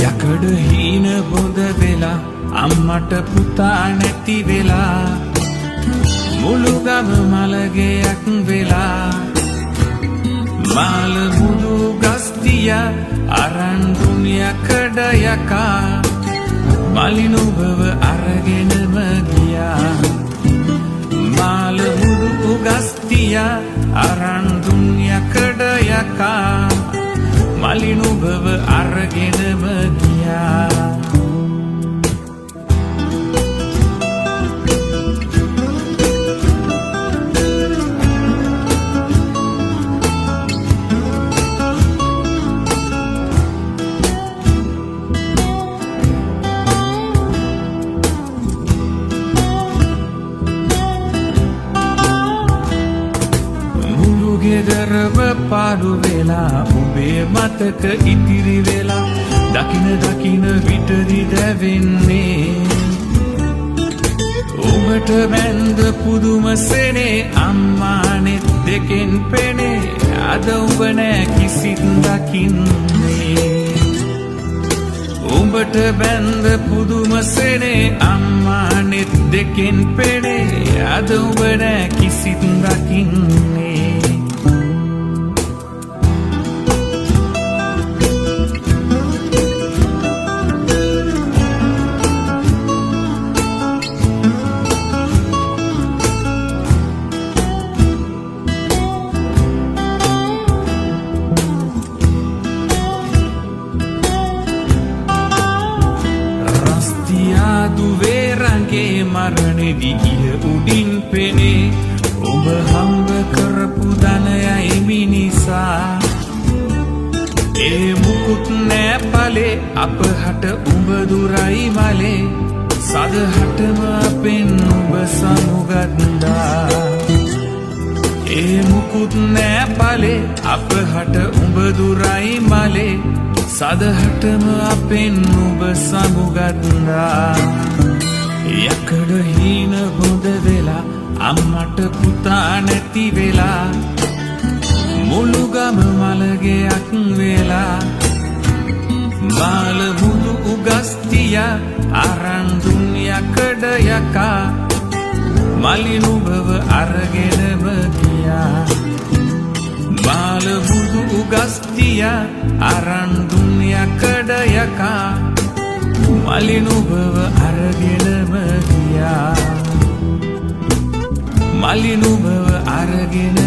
යකඩ හීන බොඳ වෙලා අම්මට පුතා නැති වෙලා මුළු ගම මලගෙයක් වෙලා මාළ මුදු ගස්තිය අරන් දුන් යකඩ යකා මලිනුබව අරගෙනම ගියා මාළ මුදු ගස්තිය අරන් දුන් යකඩ යකා මලිනුබව අරගෙනම ගියා ගෙදරම පාඩු වෙලා උඹේ මතක ඉතිරි වෙලා දකින දකින විටදි දැවෙන්නේ උඹට බැන්ද පුදුම සෙනේ අම්මානෙත් දෙකෙන් පෙනේ අද උඹ නෑ කිසිත් දකින්නේ උඹට බැන්ද පුදුම සෙනේ අම්මානෙත් දෙකෙන් පෙනේ අද උඹ නෑ කිසිත් දකින්නේ දුවේරන්ගේ මරණෙදි ඉහ උඩින් පෙනේ ඔබ හම්බ කරපු ධනයයි මිනිසා ඒ මුකුත් නෑ පලේ අපහට උඹ දුරයි මලේ සදහටම අපෙන් උඹ සමුගත්දා ඒ මුකුත් නෑ පලේ අපහට උඹ දුරයි මලේ සදහටම අපෙන් උඹ සමුගත්දා යකඩ හීන බොඳ වෙලා අම්මට පුතා නැති වෙලා මුළු ගම මලගෙයක් වෙලා මාළ මුදු උගස්තිය අරන් දුන් යකඩ යකා මලිනුබව අරගෙනම ගියා මාළ මුදු උගස්තිය අරන් දුන් යකඩ යකා මලිනුබව අරගෙනම ගියා මලිනුබව අරගෙන